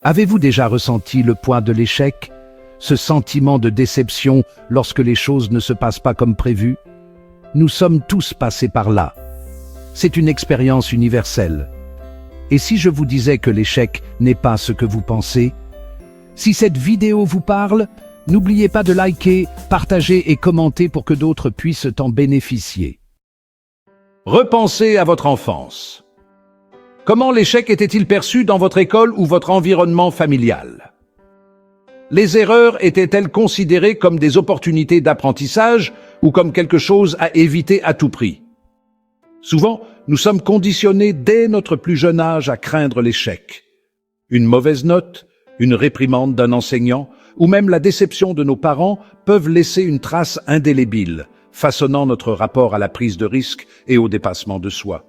Avez-vous déjà ressenti le poids de l'échec, ce sentiment de déception lorsque les choses ne se passent pas comme prévu? Nous sommes tous passés par là. C'est une expérience universelle. Et si je vous disais que l'échec n'est pas ce que vous pensez? Si cette vidéo vous parle, n'oubliez pas de liker, partager et commenter pour que d'autres puissent en bénéficier. Repensez à votre enfance. Comment l'échec était-il perçu dans votre école ou votre environnement familial? Les erreurs étaient-elles considérées comme des opportunités d'apprentissage ou comme quelque chose à éviter à tout prix? Souvent, nous sommes conditionnés dès notre plus jeune âge à craindre l'échec. Une mauvaise note, une réprimande d'un enseignant ou même la déception de nos parents peuvent laisser une trace indélébile, façonnant notre rapport à la prise de risque et au dépassement de soi.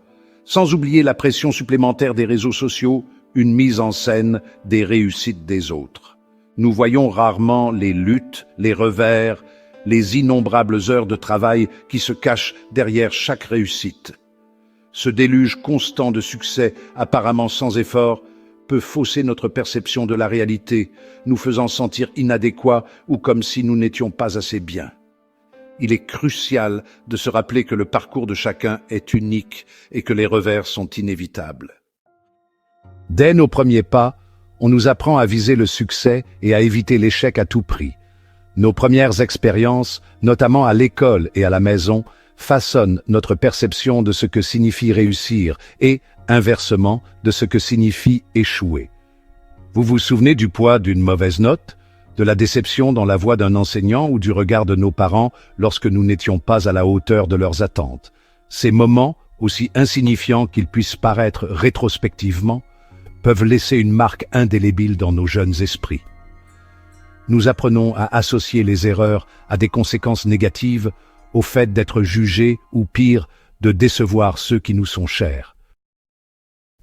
Sans oublier la pression supplémentaire des réseaux sociaux, une mise en scène des réussites des autres. Nous voyons rarement les luttes, les revers, les innombrables heures de travail qui se cachent derrière chaque réussite. Ce déluge constant de succès, apparemment sans effort, peut fausser notre perception de la réalité, nous faisant sentir inadéquats ou comme si nous n'étions pas assez bien. Il est crucial de se rappeler que le parcours de chacun est unique et que les revers sont inévitables. Dès nos premiers pas, on nous apprend à viser le succès et à éviter l'échec à tout prix. Nos premières expériences, notamment à l'école et à la maison, façonnent notre perception de ce que signifie réussir et, inversement, de ce que signifie échouer. Vous vous souvenez du poids d'une mauvaise note, de la déception dans la voix d'un enseignant ou du regard de nos parents lorsque nous n'étions pas à la hauteur de leurs attentes. Ces moments, aussi insignifiants qu'ils puissent paraître rétrospectivement, peuvent laisser une marque indélébile dans nos jeunes esprits. Nous apprenons à associer les erreurs à des conséquences négatives, au fait d'être jugés ou pire, de décevoir ceux qui nous sont chers.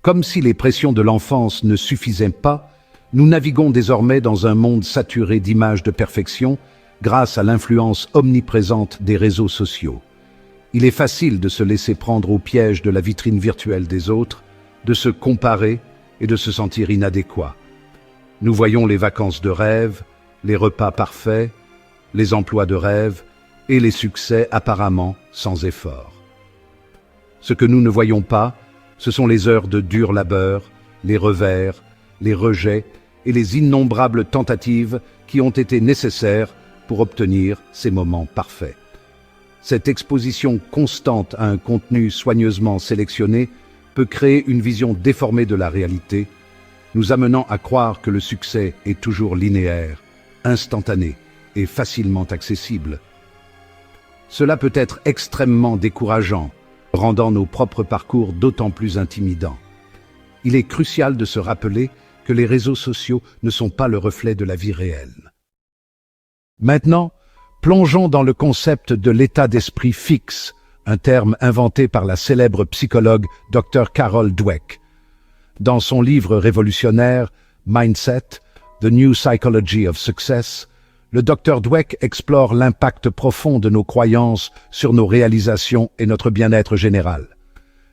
Comme si les pressions de l'enfance ne suffisaient pas, nous naviguons désormais dans un monde saturé d'images de perfection grâce à l'influence omniprésente des réseaux sociaux. Il est facile de se laisser prendre au piège de la vitrine virtuelle des autres, de se comparer et de se sentir inadéquat. Nous voyons les vacances de rêve, les repas parfaits, les emplois de rêve et les succès apparemment sans effort. Ce que nous ne voyons pas, ce sont les heures de dur labeur, les revers, les rejets et les innombrables tentatives qui ont été nécessaires pour obtenir ces moments parfaits. Cette exposition constante à un contenu soigneusement sélectionné peut créer une vision déformée de la réalité, nous amenant à croire que le succès est toujours linéaire, instantané et facilement accessible. Cela peut être extrêmement décourageant, rendant nos propres parcours d'autant plus intimidants. Il est crucial de se rappeler que les réseaux sociaux ne sont pas le reflet de la vie réelle. Maintenant, plongeons dans le concept de l'état d'esprit fixe, un terme inventé par la célèbre psychologue Dr. Carol Dweck. Dans son livre révolutionnaire Mindset, The New Psychology of Success, le Dr. Dweck explore l'impact profond de nos croyances sur nos réalisations et notre bien-être général.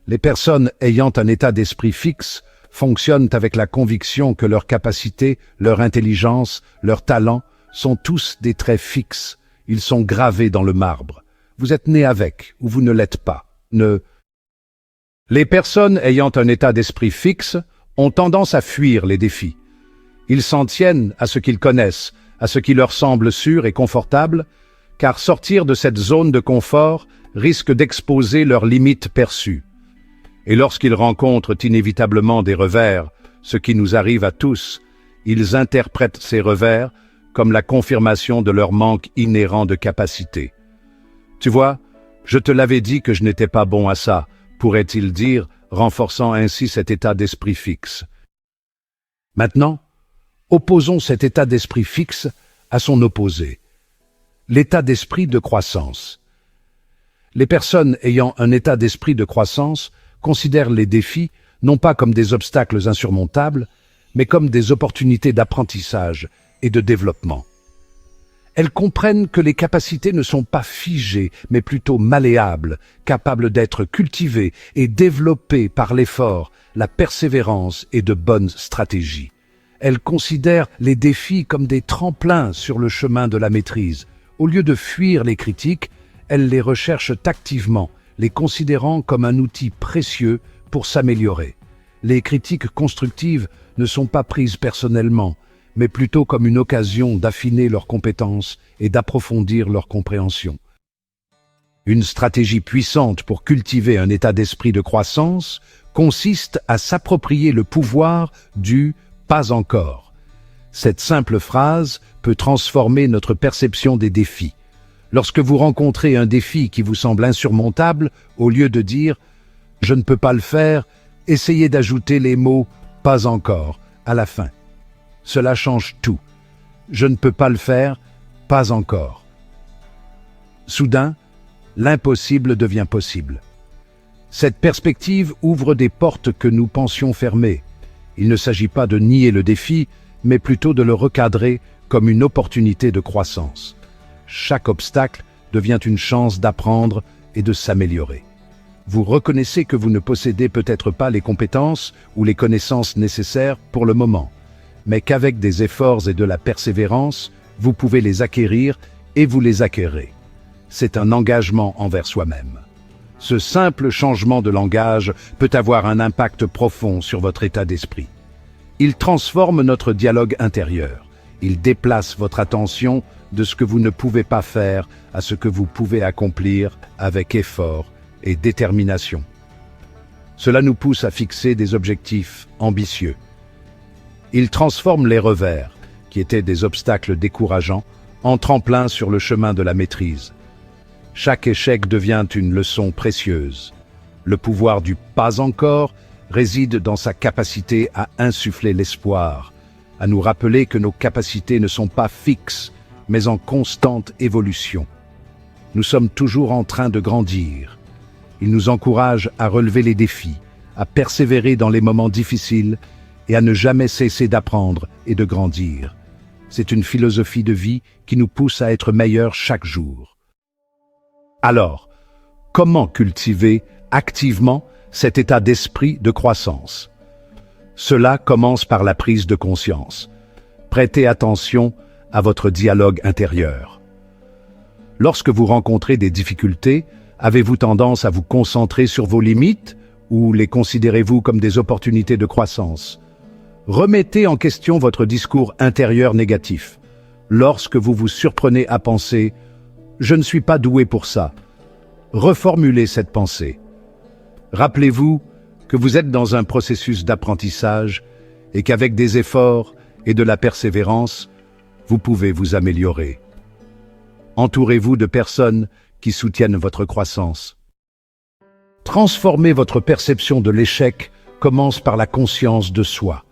Les personnes ayant un état d'esprit fixe fonctionnent avec la conviction que leurs capacités, leur intelligence, leurs talents sont tous des traits fixes. Ils sont gravés dans le marbre. Vous êtes né avec ou vous ne l'êtes pas. Les personnes ayant un état d'esprit fixe ont tendance à fuir les défis. Ils s'en tiennent à ce qu'ils connaissent, à ce qui leur semble sûr et confortable, car sortir de cette zone de confort risque d'exposer leurs limites perçues. Et lorsqu'ils rencontrent inévitablement des revers, ce qui nous arrive à tous, ils interprètent ces revers comme la confirmation de leur manque inhérent de capacité. Tu vois, je te l'avais dit que je n'étais pas bon à ça, pourrait-il dire, renforçant ainsi cet état d'esprit fixe. Maintenant, opposons cet état d'esprit fixe à son opposé, l'état d'esprit de croissance. Les personnes ayant un état d'esprit de croissance considèrent les défis non pas comme des obstacles insurmontables, mais comme des opportunités d'apprentissage et de développement. Elles comprennent que les capacités ne sont pas figées, mais plutôt malléables, capables d'être cultivées et développées par l'effort, la persévérance et de bonnes stratégies. Elle considère les défis comme des tremplins sur le chemin de la maîtrise. Au lieu de fuir les critiques, elle les recherche activement, les considérant comme un outil précieux pour s'améliorer. Les critiques constructives ne sont pas prises personnellement, mais plutôt comme une occasion d'affiner leurs compétences et d'approfondir leur compréhension. Une stratégie puissante pour cultiver un état d'esprit de croissance consiste à s'approprier le pouvoir du « pas encore ». Cette simple phrase peut transformer notre perception des défis. Lorsque vous rencontrez un défi qui vous semble insurmontable, au lieu de dire « je ne peux pas le faire », essayez d'ajouter les mots « pas encore » à la fin. Cela change tout. Je ne peux pas le faire, pas encore. Soudain, l'impossible devient possible. Cette perspective ouvre des portes que nous pensions fermées. Il ne s'agit pas de nier le défi, mais plutôt de le recadrer comme une opportunité de croissance. Chaque obstacle devient une chance d'apprendre et de s'améliorer. Vous reconnaissez que vous ne possédez peut-être pas les compétences ou les connaissances nécessaires pour le moment, mais qu'avec des efforts et de la persévérance, vous pouvez les acquérir et vous les acquérez. C'est un engagement envers soi-même. Ce simple changement de langage peut avoir un impact profond sur votre état d'esprit. Il transforme notre dialogue intérieur. Il déplace votre attention de ce que vous ne pouvez pas faire à ce que vous pouvez accomplir avec effort et détermination. Cela nous pousse à fixer des objectifs ambitieux. Il transforme les revers, qui étaient des obstacles décourageants, en tremplin sur le chemin de la maîtrise. Chaque échec devient une leçon précieuse. Le pouvoir du « pas encore » réside dans sa capacité à insuffler l'espoir, à nous rappeler que nos capacités ne sont pas fixes, mais en constante évolution. Nous sommes toujours en train de grandir. Il nous encourage à relever les défis, à persévérer dans les moments difficiles et à ne jamais cesser d'apprendre et de grandir. C'est une philosophie de vie qui nous pousse à être meilleurs chaque jour. Alors, comment cultiver activement cet état d'esprit de croissance? Cela commence par la prise de conscience. Prêtez attention à votre dialogue intérieur. Lorsque vous rencontrez des difficultés, avez-vous tendance à vous concentrer sur vos limites ou les considérez-vous comme des opportunités de croissance? Remettez en question votre discours intérieur négatif. Lorsque vous vous surprenez à penser « je ne suis pas doué pour ça », reformulez cette pensée. Rappelez-vous que vous êtes dans un processus d'apprentissage et qu'avec des efforts et de la persévérance, vous pouvez vous améliorer. Entourez-vous de personnes qui soutiennent votre croissance. Transformer votre perception de l'échec commence par la conscience de soi.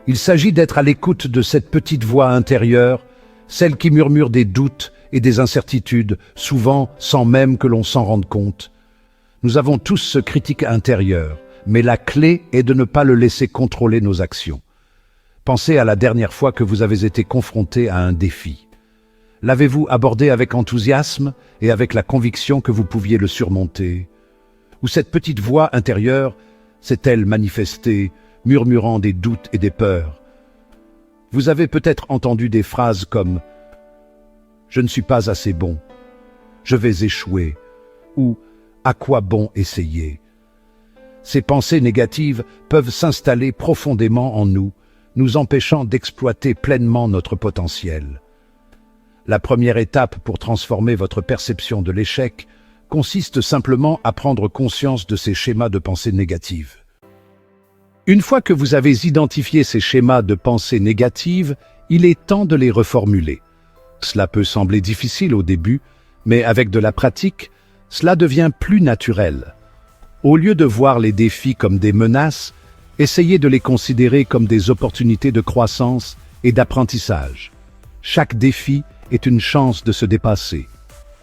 Il s'agit d'être à l'écoute de cette petite voix intérieure, celle qui murmure des doutes et des incertitudes, souvent sans même que l'on s'en rende compte. Nous avons tous ce critique intérieur, mais la clé est de ne pas le laisser contrôler nos actions. Pensez à la dernière fois que vous avez été confronté à un défi. L'avez-vous abordé avec enthousiasme et avec la conviction que vous pouviez le surmonter? Ou cette petite voix intérieure s'est-elle manifestée, murmurant des doutes et des peurs? Vous avez peut-être entendu des phrases comme « Je ne suis pas assez bon »,« Je vais échouer » ou « À quoi bon essayer ?» Ces pensées négatives peuvent s'installer profondément en nous, nous empêchant d'exploiter pleinement notre potentiel. La première étape pour transformer votre perception de l'échec consiste simplement à prendre conscience de ces schémas de pensée négatives. Une fois que vous avez identifié ces schémas de pensée négatives, il est temps de les reformuler. Cela peut sembler difficile au début, mais avec de la pratique, cela devient plus naturel. Au lieu de voir les défis comme des menaces, essayez de les considérer comme des opportunités de croissance et d'apprentissage. Chaque défi est une chance de se dépasser.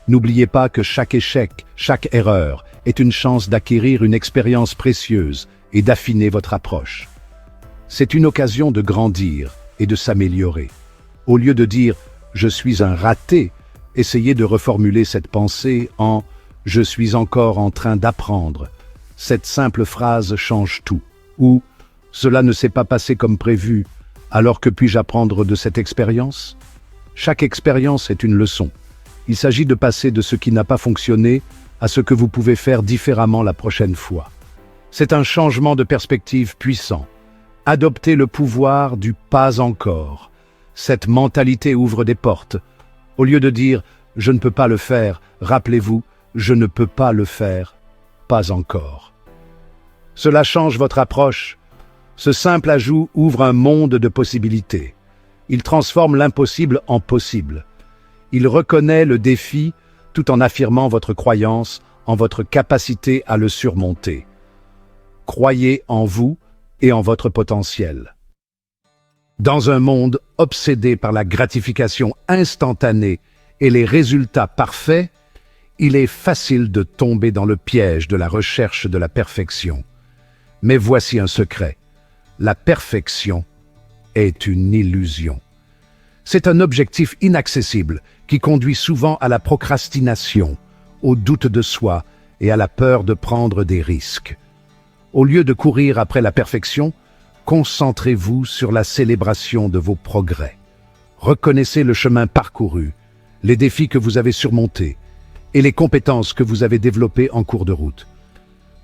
N'oubliez pas que chaque échec, chaque erreur est une chance d'acquérir une expérience précieuse et d'affiner votre approche. C'est une occasion de grandir et de s'améliorer. Au lieu de dire « je suis un raté », essayez de reformuler cette pensée en « je suis encore en train d'apprendre ». Cette simple phrase change tout. Ou « cela ne s'est pas passé comme prévu », Alors que puis-je apprendre de cette expérience? Chaque expérience est une leçon. Il s'agit de passer de ce qui n'a pas fonctionné à ce que vous pouvez faire différemment la prochaine fois. C'est un changement de perspective puissant. Adoptez le pouvoir du pas encore. Cette mentalité ouvre des portes. Au lieu de dire « je ne peux pas le faire », rappelez-vous « je ne peux pas le faire, pas encore ». Cela change votre approche. Ce simple ajout ouvre un monde de possibilités. Il transforme l'impossible en possible. Il reconnaît le défi tout en affirmant votre croyance en votre capacité à le surmonter. Croyez en vous et en votre potentiel. Dans un monde obsédé par la gratification instantanée et les résultats parfaits, il est facile de tomber dans le piège de la recherche de la perfection. Mais voici un secret. La perfection est une illusion. C'est un objectif inaccessible qui conduit souvent à la procrastination, au doute de soi et à la peur de prendre des risques. Au lieu de courir après la perfection, concentrez-vous sur la célébration de vos progrès. Reconnaissez le chemin parcouru, les défis que vous avez surmontés et les compétences que vous avez développées en cours de route.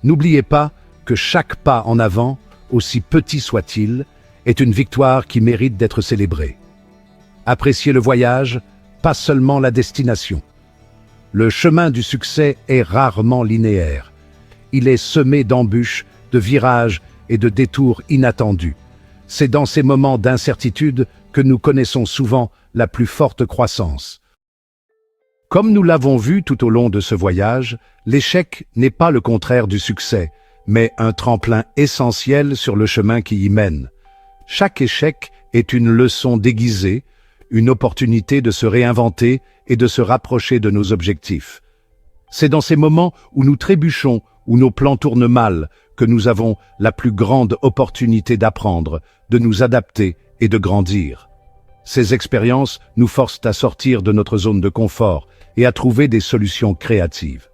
N'oubliez pas que chaque pas en avant, aussi petit soit-il, est une victoire qui mérite d'être célébrée. Appréciez le voyage, pas seulement la destination. Le chemin du succès est rarement linéaire. Il est semé d'embûches, de virages et de détours inattendus. C'est dans ces moments d'incertitude que nous connaissons souvent la plus forte croissance. Comme nous l'avons vu tout au long de ce voyage, l'échec n'est pas le contraire du succès, mais un tremplin essentiel sur le chemin qui y mène. Chaque échec est une leçon déguisée, une opportunité de se réinventer et de se rapprocher de nos objectifs. C'est dans ces moments où nous trébuchons, où nos plans tournent mal, que nous avons la plus grande opportunité d'apprendre, de nous adapter et de grandir. Ces expériences nous forcent à sortir de notre zone de confort et à trouver des solutions créatives.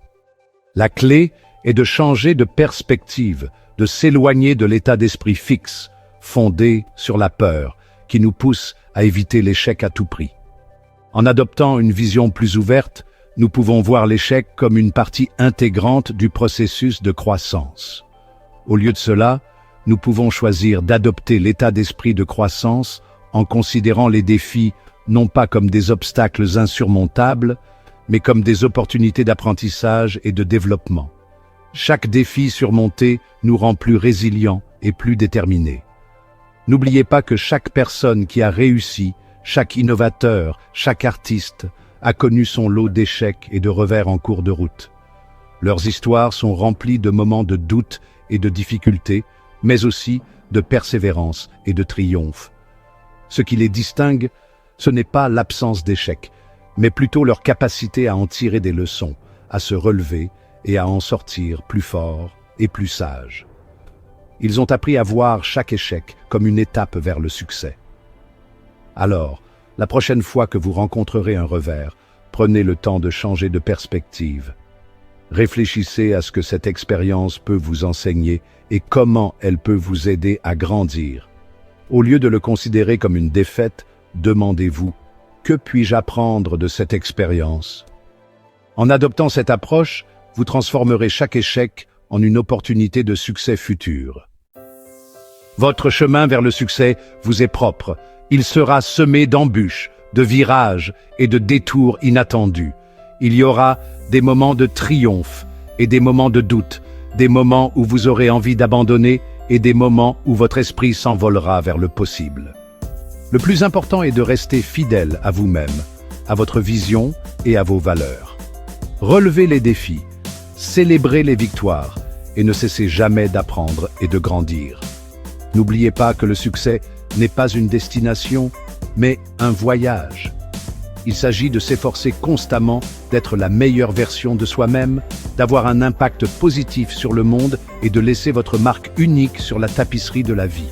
La clé est de changer de perspective, de s'éloigner de l'état d'esprit fixe, fondé sur la peur, qui nous pousse à éviter l'échec à tout prix. En adoptant une vision plus ouverte, nous pouvons voir l'échec comme une partie intégrante du processus de croissance. Au lieu de cela, nous pouvons choisir d'adopter l'état d'esprit de croissance en considérant les défis non pas comme des obstacles insurmontables, mais comme des opportunités d'apprentissage et de développement. Chaque défi surmonté nous rend plus résilients et plus déterminés. N'oubliez pas que chaque personne qui a réussi, chaque innovateur, chaque artiste, a connu son lot d'échecs et de revers en cours de route. Leurs histoires sont remplies de moments de doute et de difficultés, mais aussi de persévérance et de triomphe. Ce qui les distingue, ce n'est pas l'absence d'échecs, mais plutôt leur capacité à en tirer des leçons, à se relever et à en sortir plus forts et plus sages. Ils ont appris à voir chaque échec comme une étape vers le succès. Alors, la prochaine fois que vous rencontrerez un revers, prenez le temps de changer de perspective. Réfléchissez à ce que cette expérience peut vous enseigner et comment elle peut vous aider à grandir. Au lieu de le considérer comme une défaite, demandez-vous « Que puis-je apprendre de cette expérience ?» En adoptant cette approche, vous transformerez chaque échec en une opportunité de succès futur. Votre chemin vers le succès vous est propre. Il sera semé d'embûches, de virages et de détours inattendus. Il y aura des moments de triomphe et des moments de doute, des moments où vous aurez envie d'abandonner et des moments où votre esprit s'envolera vers le possible. Le plus important est de rester fidèle à vous-même, à votre vision et à vos valeurs. Relevez les défis, célébrez les victoires et ne cessez jamais d'apprendre et de grandir. N'oubliez pas que le succès n'est pas une destination, mais un voyage. Il s'agit de s'efforcer constamment d'être la meilleure version de soi-même, d'avoir un impact positif sur le monde et de laisser votre marque unique sur la tapisserie de la vie.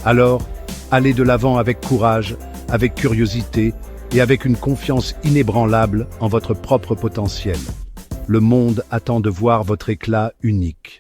Alors, allez de l'avant avec courage, avec curiosité et avec une confiance inébranlable en votre propre potentiel. Le monde attend de voir votre éclat unique.